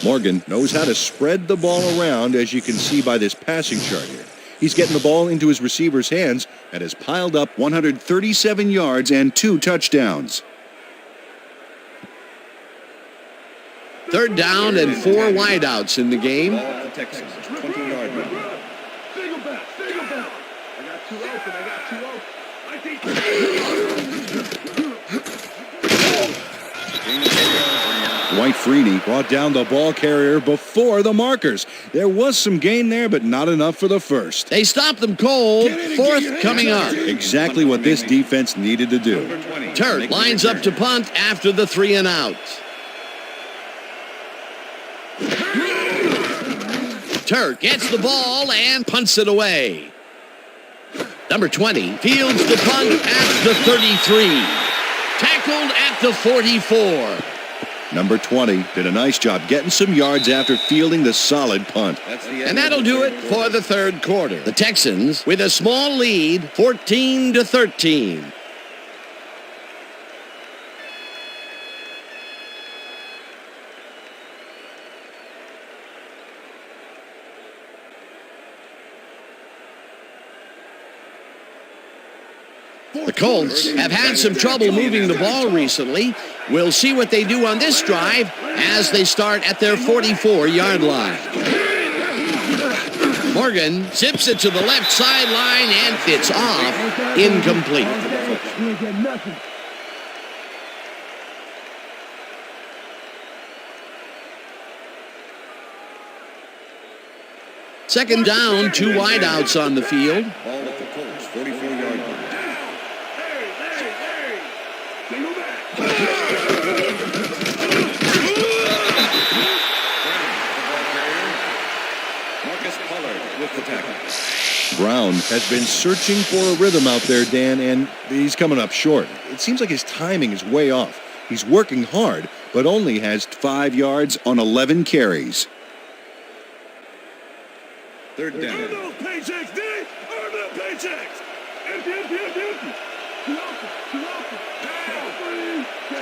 Morgan knows how to spread the ball around, as you can see by this passing chart here. He's getting the ball into his receiver's hands and has piled up 137 yards and 2 touchdowns. Third down and 4 wideouts in the game. Ball at the Texans, 20-yard line. Single back. I got 2 open. I think. Dwight Freeney brought down the ball carrier before the markers. There was some gain there, but not enough for the first. They stopped them cold. Fourth coming up. Exactly what this defense needed to do. Turt lines up to punt after the 3 and out. Turt gets the ball and punts it away. Number 20 fields the punt at the 33. Tackled at the 44. Number 20 did a nice job getting some yards after fielding the solid punt. And that'll do it for the third quarter. The Texans with a small lead, 14-13. The Colts have had some trouble moving the ball recently. We'll see what they do on this drive as they start at their 44-yard line. Morgan zips it to the left sideline and it's off, incomplete. Second down, 2 wideouts on the field. Ball at the Colts, 44-yard line. Brown has been searching for a rhythm out there, Dan, and he's coming up short. It seems like his timing is way off. He's working hard, but only has 5 yards on 11 carries. Third down. Earn those paychecks, D! Earn them paychecks! Empty, empty, empty, empty! Too open, too open!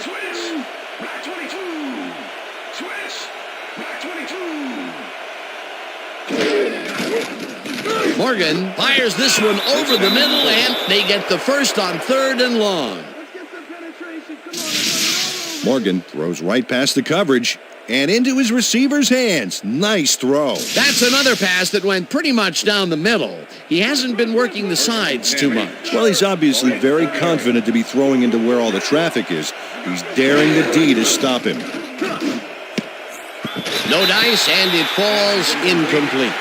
Switch! Back 22! Switch! Back 22! Morgan fires this one over the middle, and they get the first on 3rd and long. Morgan throws right past the coverage and into his receiver's hands. Nice throw. That's another pass that went pretty much down the middle. He hasn't been working the sides too much. Well, he's obviously very confident to be throwing into where all the traffic is. He's daring the D to stop him. No dice, and it falls incomplete.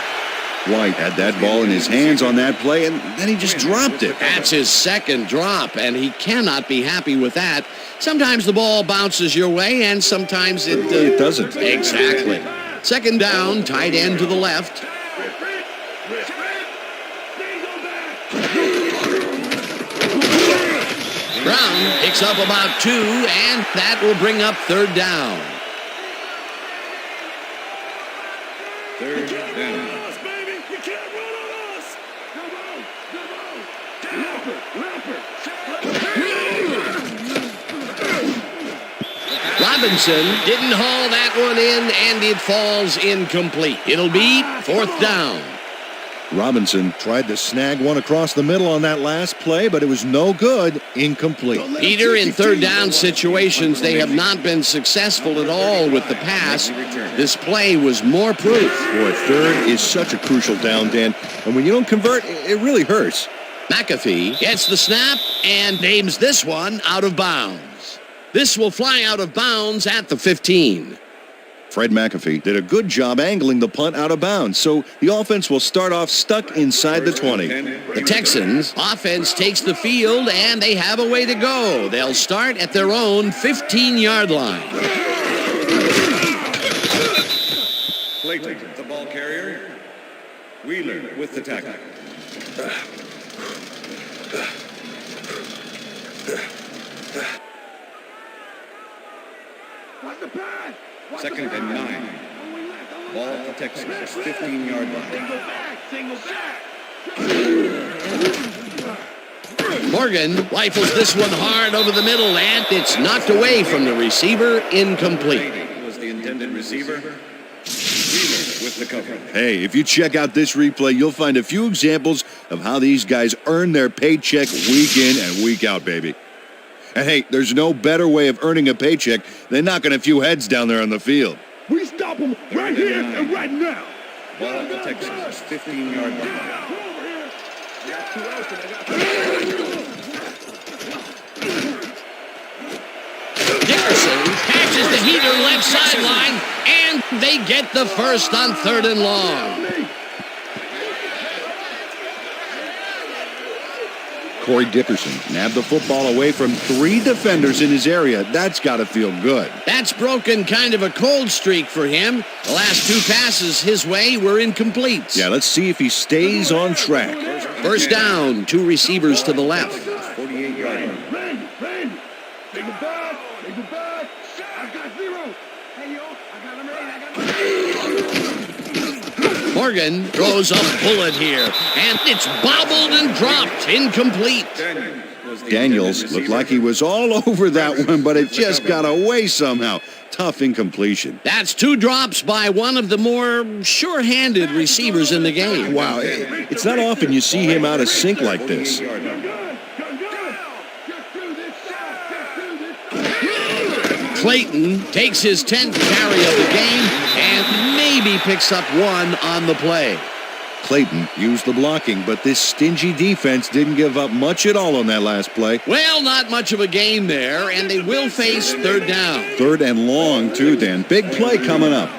White had that ball in his hands on that play, and then he just dropped it. That's his second drop, and he cannot be happy with that. Sometimes the ball bounces your way, and sometimes it doesn't. Exactly. Second down, tight end to the left. Brown picks up about 2, and that will bring up 3rd down. Third down. Robinson didn't haul that one in, and it falls incomplete. It'll be 4th down. Robinson tried to snag one across the middle on that last play, but it was no good. Incomplete. Peter, in 3rd down situations, they have not been successful at all with the pass. This play was more proof. Boy, 3rd is such a crucial down, Dan. And when you don't convert, it really hurts. McAfee gets the snap and names this one out of bounds. This will fly out of bounds at the 15. Fred McAfee did a good job angling the punt out of bounds, so the offense will start off stuck inside the 20. The Texans offense takes the field, and they have a way to go. They'll start at their own 15-yard line. Clayton, the ball carrier. Wheeler with the tackle. Second and 9. Ball at the Texans, 15-yard line. Morgan rifles this one hard over the middle, and it's knocked away from the receiver, incomplete. Was the intended receiver. Wheeler with the cover. Hey, if you check out this replay, you'll find a few examples of how these guys earn their paycheck week in and week out, baby. And hey, there's no better way of earning a paycheck than knocking a few heads down there on the field. We stop them right here and right now. Ball at the Texans, 15-yard line. Dickerson catches the heater left sideline, and they get the first on 3rd and long. Corey Dickerson nabbed the football away from 3 defenders in his area. That's got to feel good. That's broken kind of a cold streak for him. The last 2 passes his way were incomplete. Yeah, let's see if he stays on track. First down, 2 receivers to the left. 48 yards. Randy, take it back. I got 0. Hey, yo, I got him ready. Morgan throws a bullet here, and it's bobbled and dropped, incomplete. Daniels looked like he was all over that one, but it just got away somehow. Tough incompletion. That's 2 drops by one of the more sure-handed receivers in the game. Wow, it's not often you see him out of sync like this. Clayton takes his 10th carry of the game and maybe picks up 1 on the play. Clayton used the blocking, but this stingy defense didn't give up much at all on that last play. Well, not much of a gain there, and they will face 3rd down. 3rd and long, too, Dan. Big play coming up.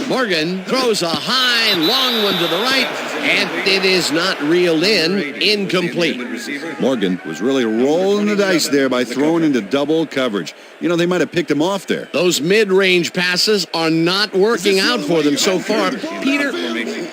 Morgan throws a high, long one to the right, and it is not reeled in, incomplete. Morgan was really rolling the dice there by throwing into double coverage. You know, they might have picked him off there. Those mid-range passes are not working out for them so far. Peter,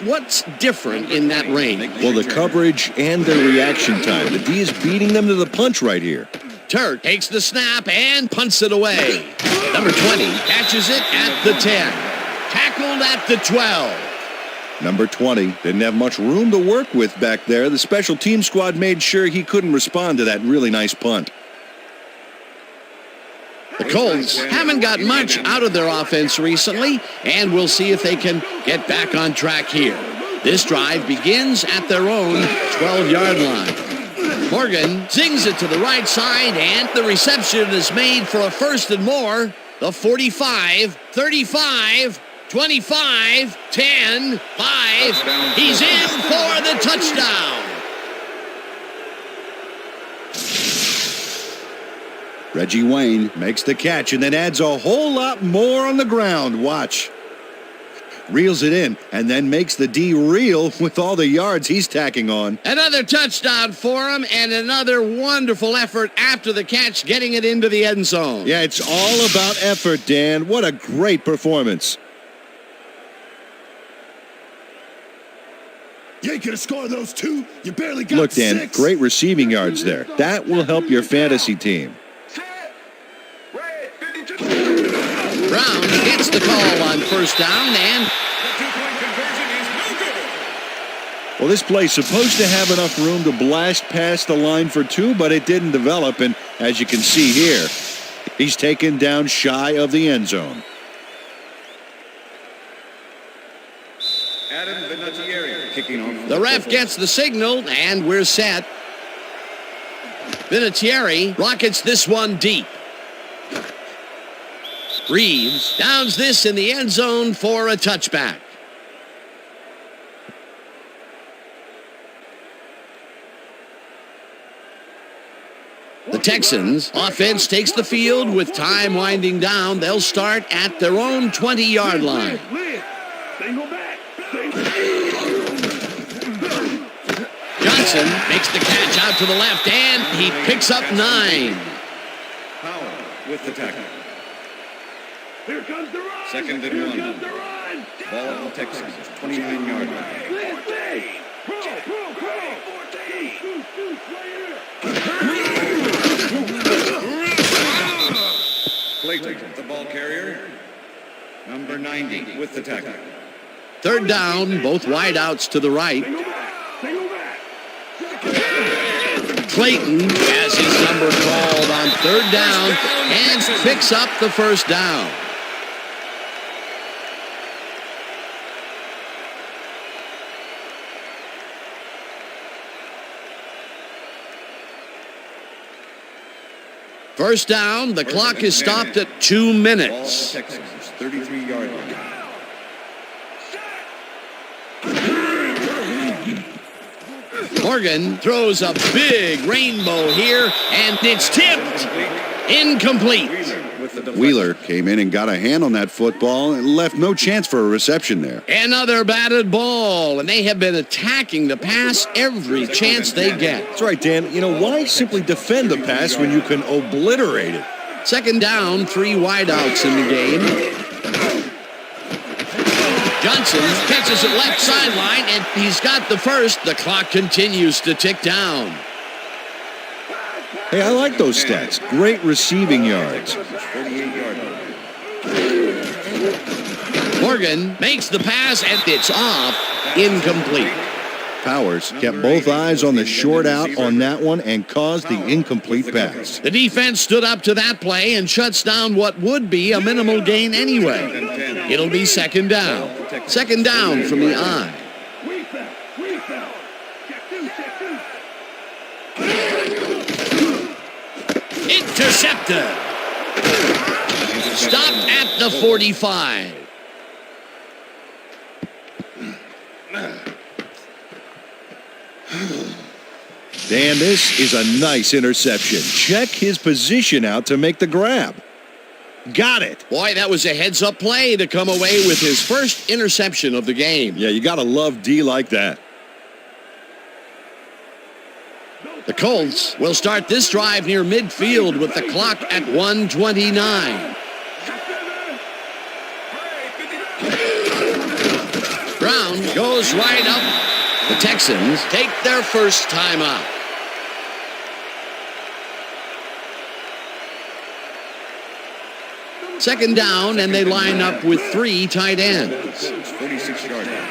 what's different in that range? Well, the coverage and their reaction time. The D is beating them to the punch right here. Turk takes the snap and punts it away. Number 20 catches it at the 10. Tackled at the 12. Number 20 didn't have much room to work with back there. The special team squad made sure he couldn't respond to that really nice punt. The Colts haven't got much out of their offense recently, and we'll see if they can get back on track here. This drive begins at their own 12-yard line. Morgan zings it to the right side, and the reception is made for a 1st and more. The 45, 35, 25, 10, 5. He's in for the touchdown. Reggie Wayne makes the catch and then adds a whole lot more on the ground. Watch. Reels it in and then makes the D reel with all the yards he's tacking on. Another touchdown for him and another wonderful effort after the catch, getting it into the end zone. Yeah, it's all about effort, Dan. What a great performance. You ain't gonna score those 2. You barely got Look, Dan, 6. great receiving yards there. That will help your fantasy team. Brown gets the call on 1st down, and Well, this play's supposed to have enough room to blast past the line for 2, but it didn't develop, and as you can see here, he's taken down shy of the end zone. the ref gets the signal, and we're set. Vinatieri rockets this one deep. Reeves downs this in the end zone for a touchback. The Texans offense takes the field with time winding down. They'll start at their own 20-yard line. Johnson makes the catch out to the left, and he picks up 9. Powell with the tackle. Here comes the run. 2nd and 1. Ball on the Texans, 29-yard line. Clayton, the ball carrier. Number 90 with the tackle. 3rd down, both wideouts to the right. Clayton has his number called on 3rd down and picks up the 1st down. First down, the clock is stopped at 2 minutes. Ball Texans, 33-yard line. Morgan throws a big rainbow here, and it's tipped. Incomplete. Wheeler came in and got a hand on that football and left no chance for a reception there. Another batted ball, and they have been attacking the pass every chance they get. That's right, Dan. You know, why simply defend the pass when you can obliterate it? Second down, 3 wideouts in the game. Johnson catches it left sideline, and he's got the first. The clock continues to tick down. Hey, I like those stats. Great receiving yards. Morgan makes the pass, and it's off. Incomplete. Powers kept both eyes on the short out on that one and caused the incomplete pass. The defense stood up to that play and shuts down what would be a minimal gain anyway. It'll be second down. Second down from the eye. Intercepted. Stopped at the 45. Dan, this is a nice interception. Check his position out to make the grab. Got it. Boy, that was a heads-up play to come away with his first interception of the game. Yeah, you got to love D like that. The Colts will start this drive near midfield with the clock at 1:29. Brown goes right up. The Texans take their first time out. Second down, and they line up with 3 tight ends. 46-yard line.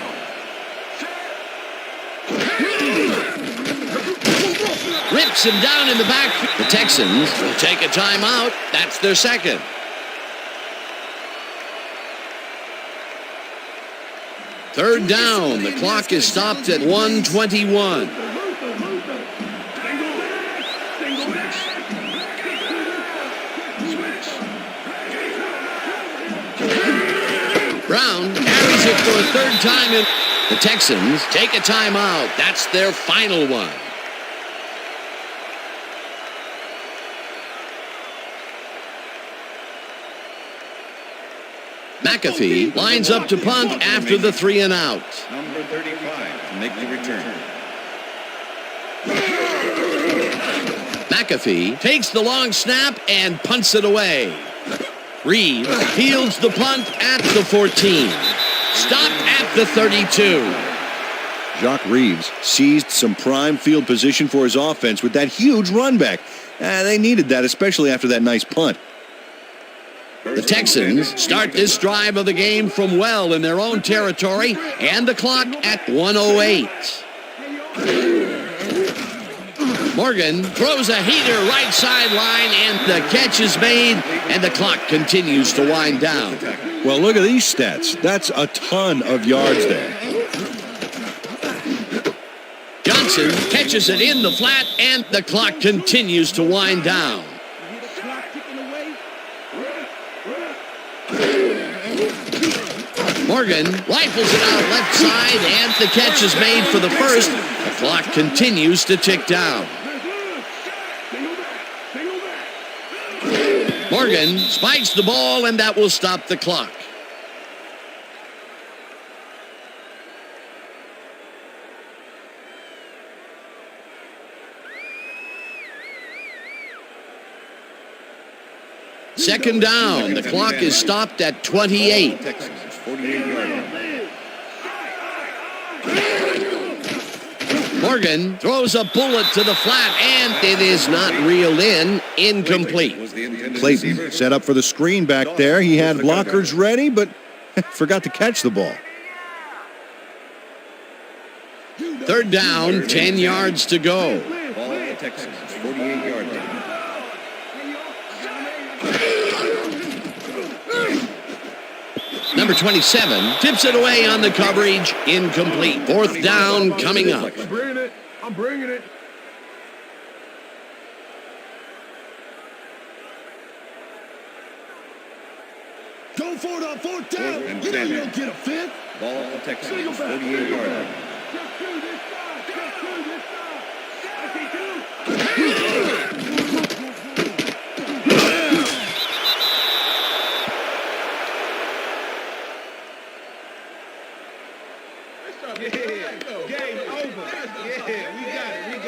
Rips him down in the back. The Texans will take a timeout. That's their second. Third down. The clock is stopped at 1:21. Brown carries it for a third time. And the Texans take a timeout. That's their final one. McAfee lines up to punt after the 3 and out. Number 35 to make the return. McAfee takes the long snap and punts it away. Reeves fields the punt at the 14. Stopped at the 32. Jacques Reeves seized some prime field position for his offense with that huge run back. They needed that, especially after that nice punt. The Texans start this drive of the game from well in their own territory, and the clock at 1:08. Morgan throws a heater right sideline, and the catch is made, and the clock continues to wind down. Well, look at these stats. That's a ton of yards there. Johnson catches it in the flat, and the clock continues to wind down. Morgan rifles it out left side, and the catch is made for the first. The clock continues to tick down. Morgan spikes the ball, and that will stop the clock. Second down. The clock is stopped at 28. Texans, 48-yard line. Morgan throws a bullet to the flat, and it is not reeled in. Incomplete. Clayton set up for the screen back there. He had blockers ready, but forgot to catch the ball. Third down, 10 yards to go. Ball at the Texans, 48-yard line. Number 27 tips it away on the coverage. Incomplete. Fourth down coming up. I'm bringing it. Go for it on fourth down. Fourth and You know 10. you don't get a fifth. Ball at the Texans, 48-yard line.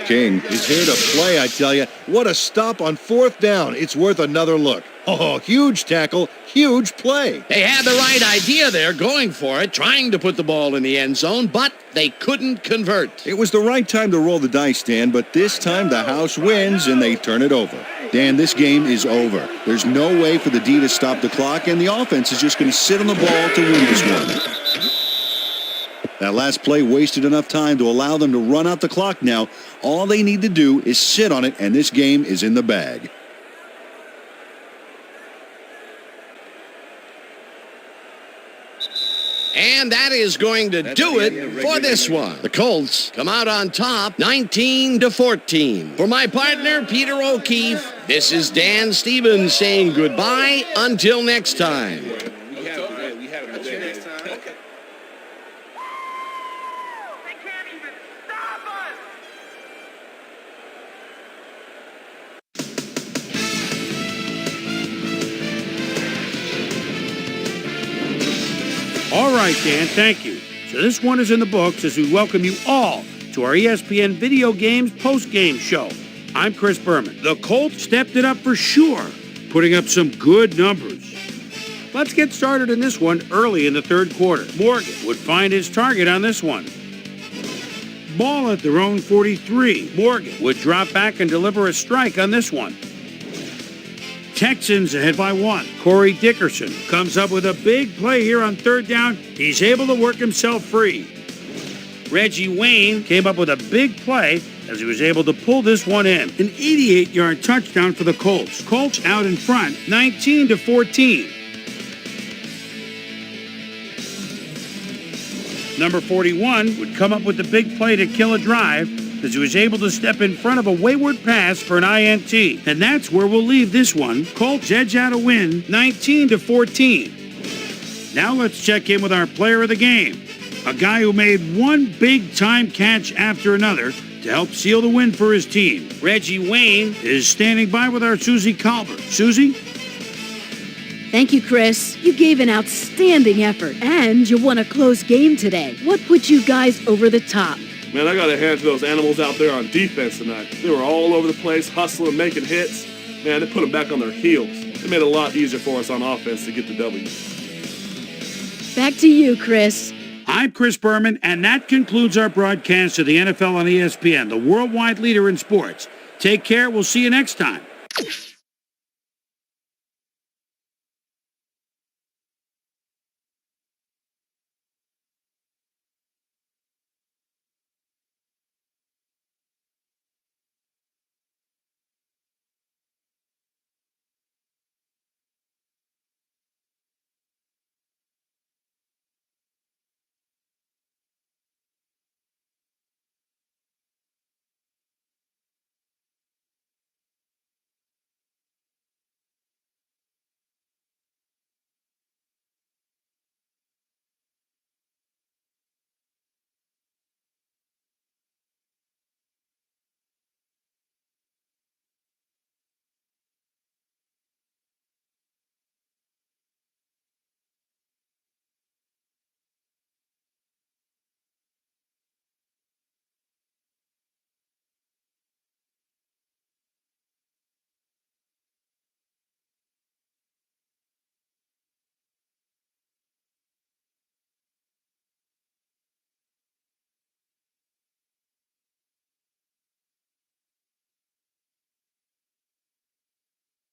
King is here to play, I tell you. What a stop on 4th down. It's worth another look. Oh, huge tackle, huge play. They had the right idea there, going for it, trying to put the ball in the end zone, but they couldn't convert. It was the right time to roll the dice, Dan, but this time the house wins and they turn it over. Dan, this game is over. There's no way for the D to stop the clock, and the offense is just going to sit on the ball to win this one. That last play wasted enough time to allow them to run out the clock now. All they need to do is sit on it, and this game is in the bag. And that is going to do it for this one. The Colts come out on top, 19-14. For my partner, Peter O'Keefe, this is Dan Stevens saying goodbye until next time. All right, Dan, thank you. So this one is in the books as we welcome you all to our ESPN Video Games post-game show. I'm Chris Berman. The Colts stepped it up for sure, putting up some good numbers. Let's get started in this one early in the third quarter. Morgan would find his target on this one. Ball at their own 43. Morgan would drop back and deliver a strike on this one. Texans ahead by 1. Corey Dickerson comes up with a big play here on 3rd down. He's able to work himself free. Reggie Wayne came up with a big play as he was able to pull this one in. An 88-yard touchdown for the Colts. Colts out in front, 19-14. Number 41 would come up with the big play to kill a drive as he was able to step in front of a wayward pass for an INT. And that's where we'll leave this one. Colts edge out a win, 19-14. Now let's check in with our player of the game, a guy who made one big-time catch after another to help seal the win for his team. Reggie Wayne is standing by with our Susie Colbert. Susie? Thank you, Chris. You gave an outstanding effort, and you won a close game today. What put you guys over the top? Man, I got to hand to those animals out there on defense tonight. They were all over the place, hustling, making hits. Man, they put them back on their heels. It made it a lot easier for us on offense to get the W. Back to you, Chris. I'm Chris Berman, and that concludes our broadcast of the NFL on ESPN, the worldwide leader in sports. Take care. We'll see you next time.